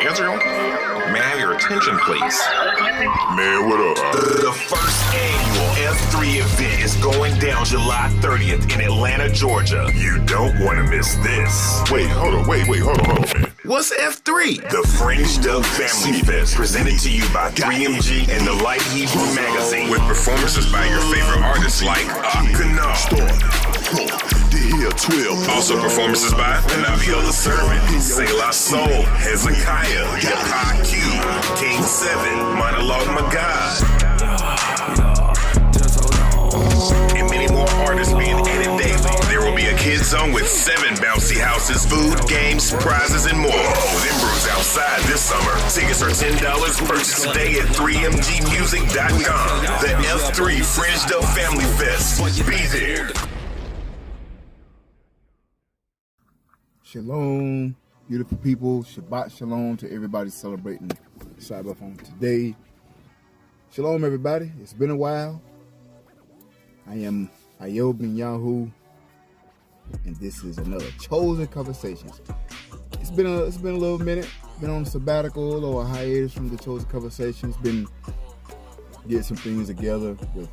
Israel? May I have your attention, please? Man, what up? The first annual F3 event is going down July 30th in Atlanta, Georgia. You don't want to miss this. Wait, hold on, man. What's F3? The Fringed Up Family Fest, presented to you by 3MG and the Light Hebrew Magazine. With performances by your favorite artists like Akana. Also performances by Nabil the Servant, Selah Soul, Hezekiah, Yakai Q, King 7, Monologue Magad, and many more artists being added daily. There will be a kids zone with 7 bouncy houses, food, games, prizes, and more. Them brews outside this summer. Tickets are $10. Purchase today at 3mgmusic.com. The F3 Fringed Up Family Fest. Be there. Shalom, beautiful people. Shabbat shalom to everybody celebrating Sabbath on today. Shalom, everybody. It's been a while. I am Ayob Ben Yahu, and this is another Chosen Conversations. It's been a little minute. Been on a sabbatical or a hiatus from the Chosen Conversations. Been getting some things together with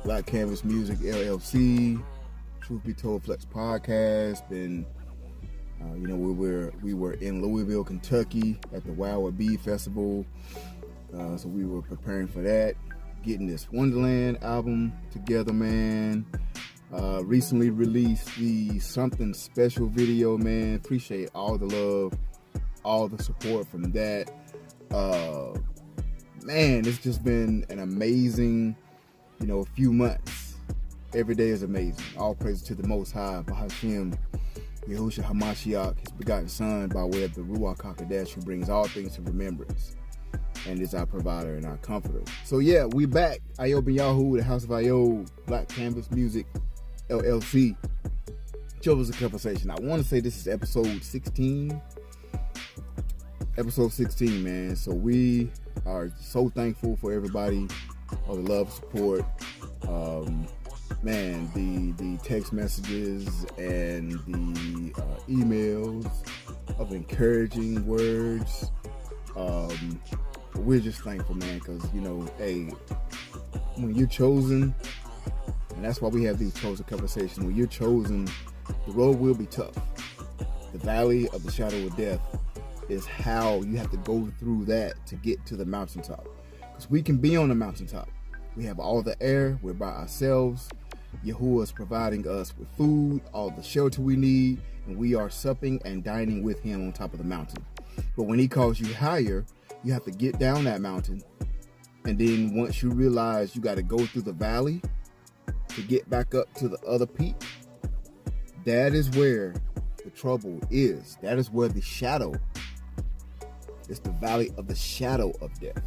Black Canvas Music LLC, Truth Be Told Flex Podcast. Been we were in Louisville, Kentucky at the Wild Bee Festival, so we were preparing for that, getting this Wonderland album together, man. Recently released the Something Special video, man. Appreciate all the love, all the support from that. Man, it's just been an amazing, few months. Every day is amazing. All praise to the Most High, Bahashim, Yahushua HaMashiach, his begotten Son, by way of the Ruach HaKodesh, who brings all things to remembrance, and is our provider and our comforter. So yeah, we back. Ayob Ben Yahu, the House of Ayob, Black Canvas Music LLC. Chosen Conversation. I want to say this is episode 16. Episode 16, man. So we are so thankful for everybody, all the love, support. Man, the text messages and the emails of encouraging words. We're just thankful, man, because, hey, when you're chosen, and that's why we have these Chosen Conversations, when you're chosen, the road will be tough. The valley of the shadow of death is how you have to go through that to get to the mountaintop. Because we can be on the mountaintop. We have all the air, we're by ourselves. Yahuwah is providing us with food, all the shelter we need, and we are supping and dining with him on top of the mountain. But when he calls you higher, you have to get down that mountain, and then once you realize you got to go through the valley to get back up to the other peak, that is where the trouble is. That is where the shadow is, the valley of the shadow of death.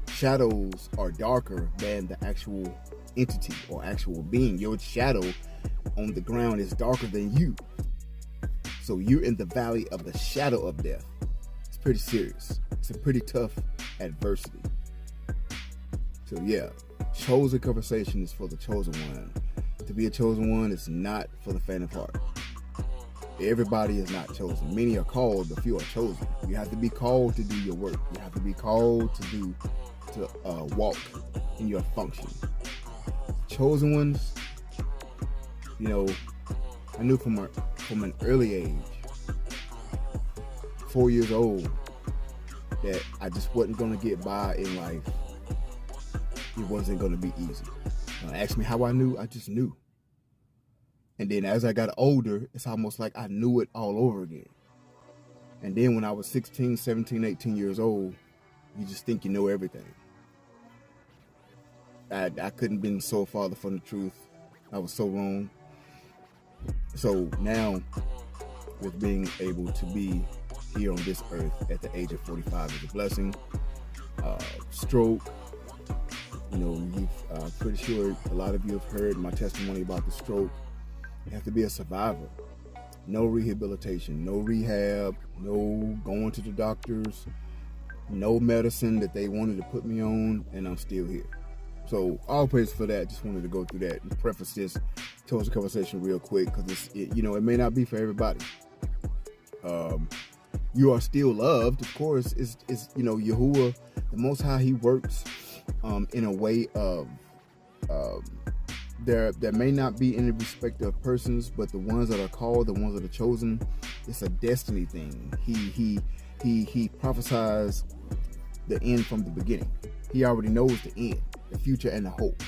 Shadows are darker than the actual entity or actual being. Your shadow on the ground is darker than you. So you're in the valley of the shadow of death. It's pretty serious. It's a pretty tough adversity. So yeah, Chosen Conversation is for the chosen one. To be a chosen one is not for the faint of heart. Everybody is not chosen. Many are called, but few are chosen. You have to be called to do your work. You have to be called to walk in your function. Chosen ones, I knew from an early age, 4 years old, that I just wasn't going to get by in life. It wasn't going to be easy. Ask me how I knew. I just knew. And then as I got older, it's almost like I knew it all over again. And then when I was 16, 17, 18 years old, you just think you know everything. I couldn't have been so farther from the truth. I was so wrong. So now, with being able to be here on this earth at the age of 45 is a blessing. Stroke, pretty sure a lot of you have heard my testimony about the stroke. You have to be a survivor. No rehabilitation, no rehab, no going to the doctors, no medicine that they wanted to put me on, and I'm still here. So all praise for that. Just wanted to go through that and preface this Chosen Conversation real quick, because it may not be for everybody. you are still loved. Of course, is Yahuwah, the Most High. He works in a way of there may not be any respect of persons, but the ones that are called, the ones that are chosen, it's a destiny thing. He prophesies the end from the beginning. He already knows the end, the future, and the hope.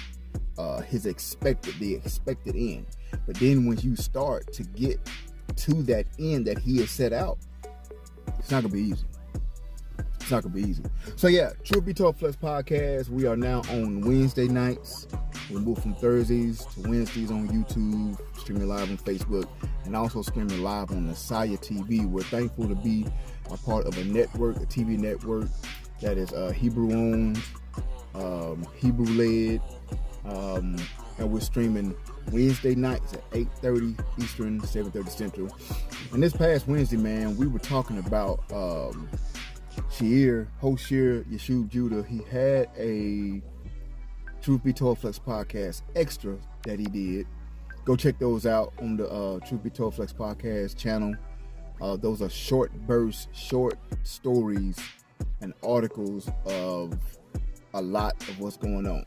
The expected end. But then when you start to get to that end that he has set out, it's not gonna be easy. It's not gonna be easy. So yeah, Truth Be Told Flex Podcast. We are now on Wednesday nights. We moved from Thursdays to Wednesdays on YouTube, streaming live on Facebook, and also streaming live on Nasaya TV. We're thankful to be a part of a network, a TV network that is Hebrew owned, Hebrew led, and we're streaming Wednesday nights at 8:30 Eastern, 7:30 Central. And this past Wednesday, man, we were talking about host Shear Yeshub Judah. He had a Truth Be Told Flex Podcast extra that he did. Go check those out on the Truth Be Told Flex Podcast channel. Those are short bursts, short stories, and articles of a lot of what's going on.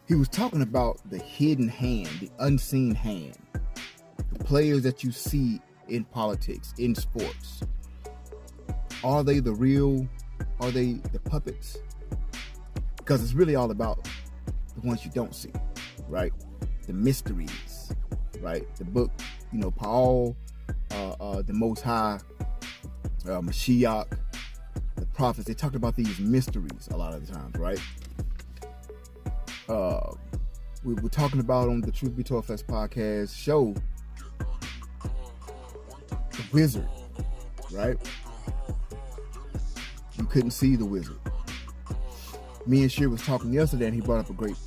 He was talking about the hidden hand, the unseen hand, the players that you see in politics, in sports. Are they the real? Are they the puppets? Because it's really all about the ones you don't see, right? The mysteries, right? The book, Paul, the Most High, Mashiach, the prophets, they talked about these mysteries a lot of the times, right? We were talking about on the Truth Be Told Flex Podcast show, the wizard, right? You couldn't see the wizard. Me and Shear was talking yesterday, and he brought up a great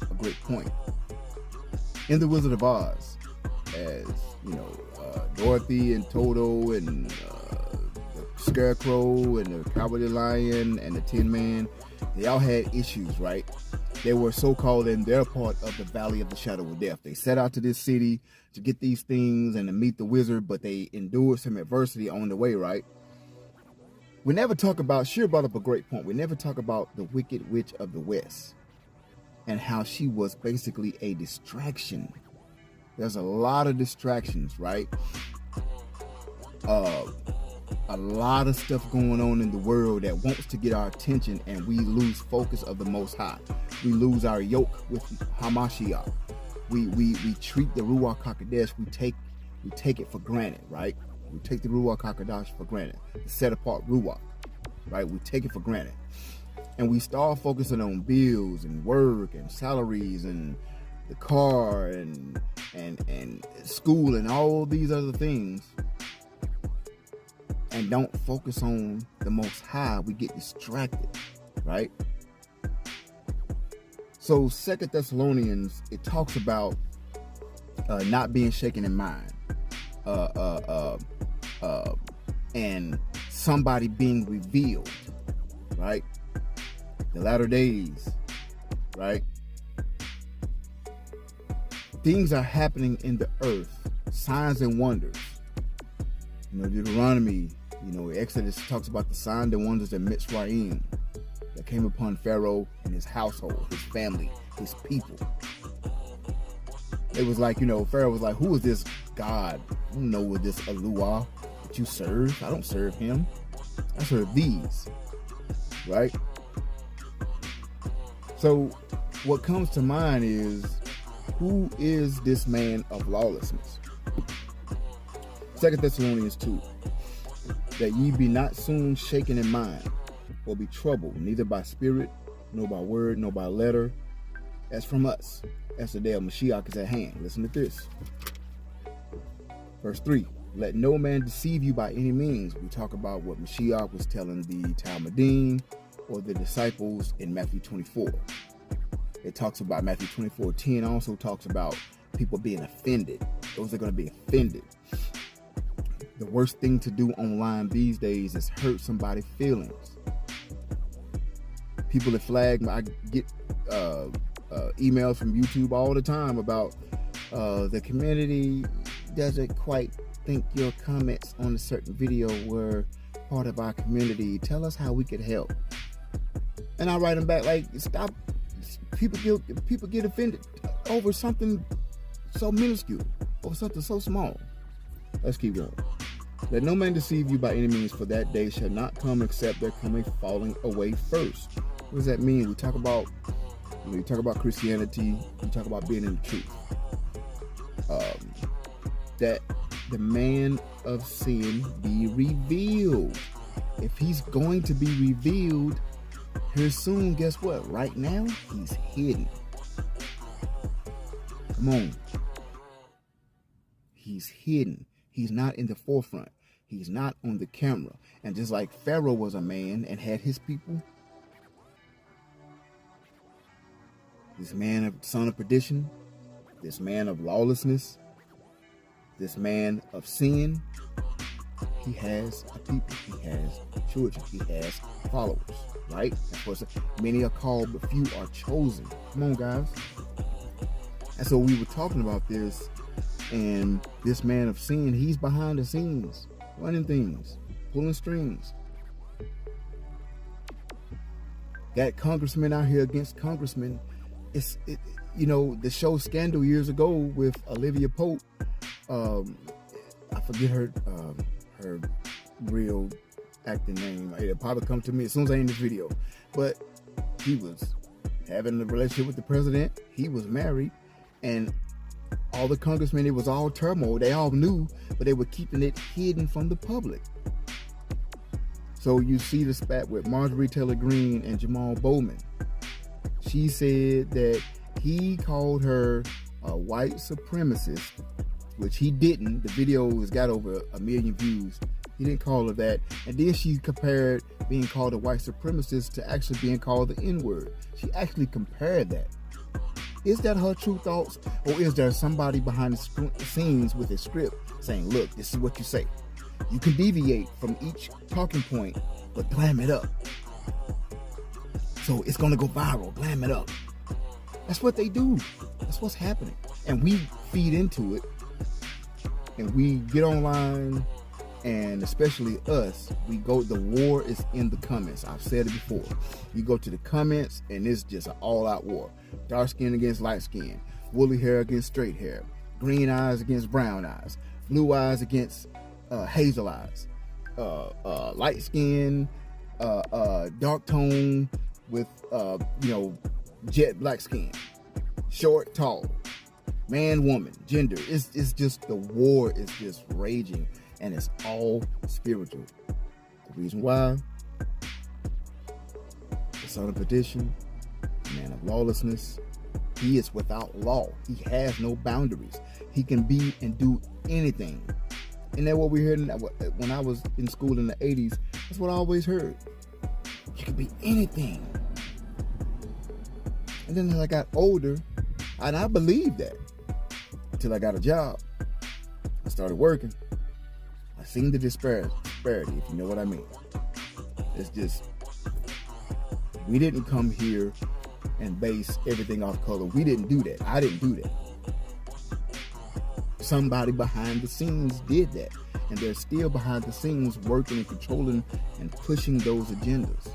point. In the Wizard of Oz, as Dorothy and Toto and the Scarecrow and the Cowardly Lion and the Tin Man, they all had issues, right? They were so-called in their part of the Valley of the Shadow of Death. They set out to this city to get these things and to meet the wizard, but they endured some adversity on the way, right? We never talk about, Shear brought up a great point. We never talk about the Wicked Witch of the West and how she was basically a distraction. There's a lot of distractions, right? A lot of stuff going on in the world that wants to get our attention, and we lose focus of the Most High. We lose our yoke with Hamashiach. We treat the Ruach HaKodesh, we take it for granted, right? We take the Ruach HaKodesh for granted. The set apart Ruach, right? We take it for granted. And we start focusing on bills and work and salaries and the car and school and all these other things, and don't focus on the Most High. We get distracted, right? So 2 Thessalonians, it talks about not being shaken in mind, and somebody being revealed, right? The latter days, right? Things are happening in the earth, signs and wonders. Deuteronomy, Exodus talks about the signs and wonders at Mitzrayim that came upon Pharaoh and his household, his family, his people. It was like, Pharaoh was like, who is this God? I don't know what this Eluah that you serve. I don't serve him. I serve these, right? So what comes to mind is, who is this man of lawlessness? 2 Thessalonians 2, that ye be not soon shaken in mind, or be troubled, neither by spirit, nor by word, nor by letter, as from us, as the day of Mashiach is at hand. Listen to this. Verse 3, let no man deceive you by any means. We talk about what Mashiach was telling the Talmudim or the disciples in Matthew 24. It talks about Matthew 24:10, also talks about people being offended. Those are going to be offended. The worst thing to do online these days is hurt somebody's feelings. People that flag me, I get emails from YouTube all the time about the community doesn't quite think your comments on a certain video were part of our community. Tell us how we could help. And I write them back like, stop. People get offended over something so minuscule, over something so small. Let's keep going. Let no man deceive you by any means, for that day shall not come except there come a falling away first. What does that mean? We talk about Christianity. We talk about being in the truth. That the man of sin be revealed. If he's going to be revealed here soon, guess what? Right now, he's hidden. Come on. He's hidden. He's not in the forefront. He's not on the camera. And just like Pharaoh was a man and had his people, this man of son of perdition, this man of lawlessness, this man of sin, he has a people, he has children, he has followers, right? Of course, many are called, but few are chosen. Come on, guys. And so we were talking about this, and this man of sin, he's behind the scenes, running things, pulling strings. Got congressmen out here against congressmen. The show Scandal years ago with Olivia Pope. I forget her real acting name. It'll probably come to me as soon as I end this video. But he was having a relationship with the president. He was married, and all the congressmen, it was all turmoil. They all knew, but they were keeping it hidden from the public. So you see the spat with Marjorie Taylor Greene and Jamal Bowman. She said that he called her a white supremacist, which he didn't. The video has got over 1 million views. He didn't call her that. And then she compared being called a white supremacist to actually being called the N-word. She actually compared that. Is that her true thoughts? Or is there somebody behind the scenes with a script saying, look, this is what you say. You can deviate from each talking point, but glam it up. So it's going to go viral. Glam it up. That's what they do. That's what's happening. And we feed into it. And we get online, and especially us, the war is in the comments. I've said it before. You go to the comments, and it's just an all-out war. Dark skin against light skin, woolly hair against straight hair, green eyes against brown eyes, blue eyes against hazel eyes, light skin, dark tone with jet black skin, short, tall, man, woman, gender. It's just, the war is just raging, and it's all spiritual. The reason why: the son of perdition, the man of lawlessness, he is without law. He has no boundaries. He can be and do anything. And that's what we heard when I was in school in the 80s. That's what I always heard. You can be anything. And then as I got older, and I believed that until I got a job. I started working. I seen the disparity, if you know what I mean. It's just, we didn't come here and base everything off color. We didn't do that. I didn't do that. Somebody behind the scenes did that. And they're still behind the scenes working and controlling and pushing those agendas.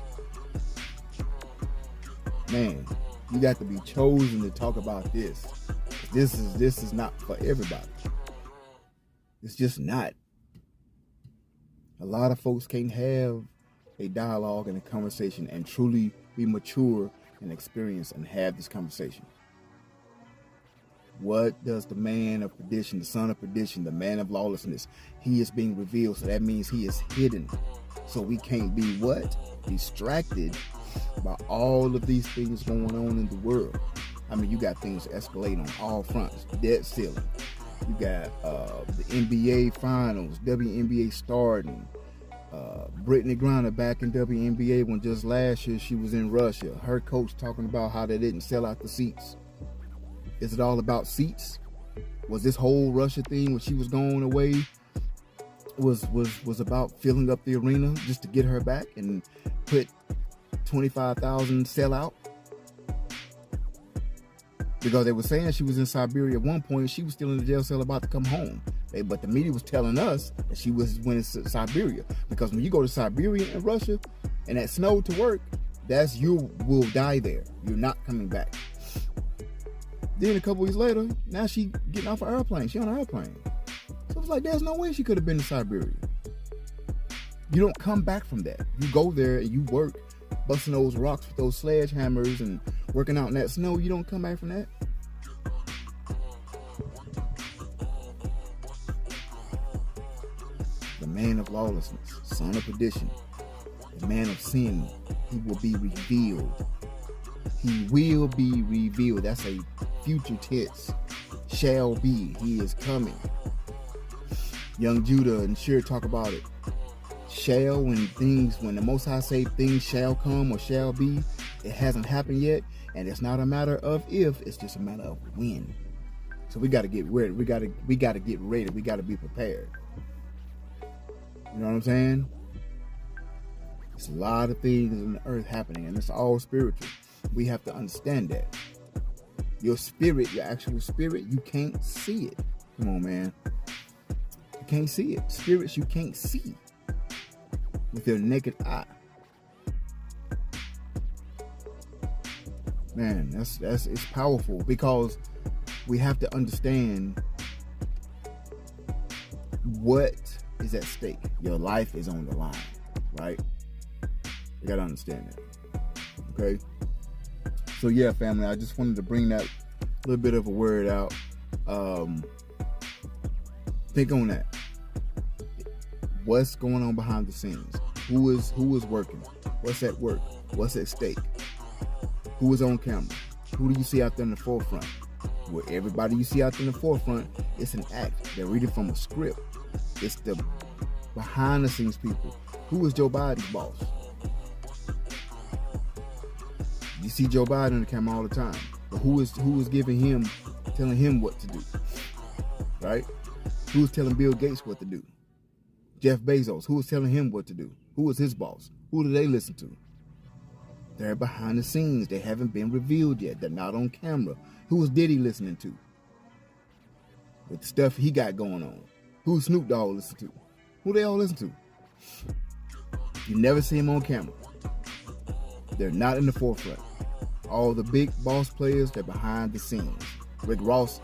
Man, you got to be chosen to talk about this. This is not for everybody. It's just not. A lot of folks can't have a dialogue and a conversation and truly be mature and experienced and have this conversation. What does the man of perdition, the son of perdition, the man of lawlessness, he is being revealed. So that means he is hidden. So we can't be what? Distracted by all of these things going on in the world. I mean, you got things escalating on all fronts. Debt ceiling. You got the NBA finals, WNBA starting. Brittany Griner back in WNBA when just last year she was in Russia. Her coach talking about how they didn't sell out the seats. Is it all about seats? Was this whole Russia thing when she was going away was about filling up the arena just to get her back and put 25,000 sell out? Because they were saying she was in Siberia at one point. She was still in the jail cell about to come home. But the media was telling us that she went to Siberia, because when you go to Siberia in Russia and that snow to work, you will die there. You're not coming back. Then a couple weeks later, now she getting off an airplane. She on an airplane. So it's like, there's no way she could have been to Siberia. You don't come back from that. You go there and you work, busting those rocks with those sledgehammers and working out in that snow. You don't come back from that. The man of lawlessness, son of perdition, the man of sin, he will be revealed. He will be revealed. That's a future tense. Shall be. He is coming. Young Judah and Shir talk about it. Shall, when the Most High say things shall come or shall be, it hasn't happened yet, and it's not a matter of if, it's just a matter of when. So we got to get ready. We got to get ready. We got to be prepared. You know what I'm saying? There's a lot of things in the earth happening, and it's all spiritual. We have to understand that. Your spirit, your actual spirit, you can't see it. Come on, man. You can't see it. Spirits you can't see with your naked eye. Man, it's powerful, because we have to understand what is at stake. Your life is on the line, right? You gotta understand that. Okay? So yeah, family, I just wanted to bring that little bit of a word out. Think on that. What's going on behind the scenes? Who is working? What's at work? What's at stake? Who is on camera? Who do you see out there in the forefront? Well, everybody you see out there in the forefront, it's an act. They're reading from a script. It's the behind the scenes people. Who is Joe Biden's boss? You see Joe Biden on the camera all the time. But who is giving him, telling him what to do? Right? Who's telling Bill Gates what to do? Jeff Bezos, who is telling him what to do? Who is his boss? Who do they listen to? They're behind the scenes. They haven't been revealed yet. They're not on camera. Who is Diddy listening to? With the stuff he got going on. Who Snoop Dogg listen to? Who they all listen to? You never see them on camera. They're not in the forefront. All the big boss players, they're behind the scenes. Rick Ross,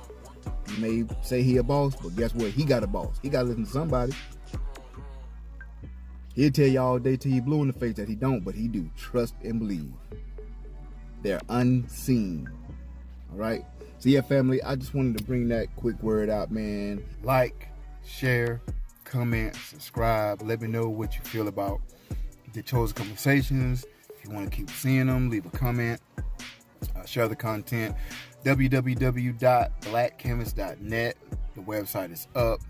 you may say he a boss, but guess what? He got a boss. He got to listen to somebody. He'll tell you all day till he blue in the face that he don't, but he do. Trust and believe. They're unseen. All right? So yeah, family, I just wanted to bring that quick word out, man. Like, share, comment, subscribe. Let me know what you feel about the Chosen Conversations. If you want to keep seeing them, leave a comment. Share the content. www.blackcanvas.net. The website is up.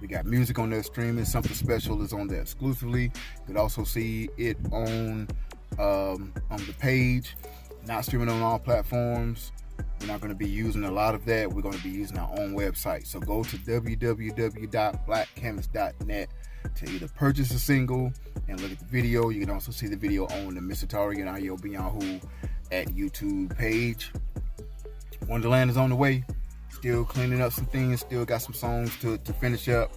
We got music on there streaming. Something Special is on there exclusively. You can also see it on the page. Not streaming on all platforms. We're not going to be using a lot of that. We're going to be using our own website. So go to www.blackcanvas.net to either purchase a single and look at the video. You can also see the video on the Mr. Tari and Ayo Bianhu at YouTube page. Wonderland is on the way. Still cleaning up some things. Still got some songs to finish up.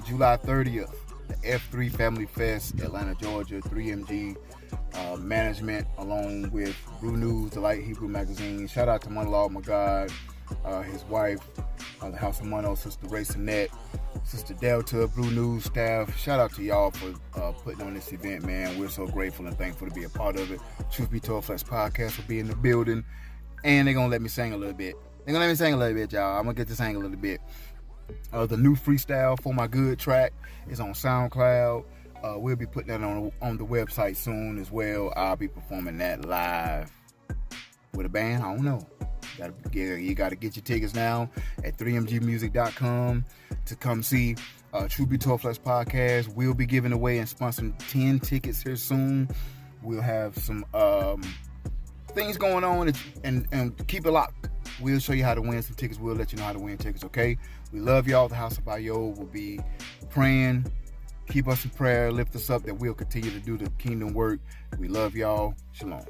July 30th, the F3 Family Fest, Atlanta, Georgia. 3MG management, along with Brew News, the Light Hebrew magazine. Shout out to Monologue Magad, his wife, the House of Mono, Sister Ray Sinette, Sister Delta, Brew News staff. Shout out to y'all for putting on this event, man. We're so grateful and thankful to be a part of it. Truth Be Told Flex Podcast will be in the building, and they're gonna let me sing a little bit. Y'all. I'm gonna get to sing a little bit. The new freestyle For My Good track is on SoundCloud. We'll be putting that on the website soon as well. I'll be performing that live with a band. I don't know. You got to get your tickets now at 3mgmusic.com to come see Truth Be Told Flex Podcast. We'll be giving away and sponsoring 10 tickets here soon. We'll have some things going on, and keep it locked. We'll show you how to win some tickets. We'll let you know how to win tickets, okay? We love y'all. The House of Ayo will be praying. Keep us in prayer. Lift us up that we'll continue to do the kingdom work. We love y'all. Shalom.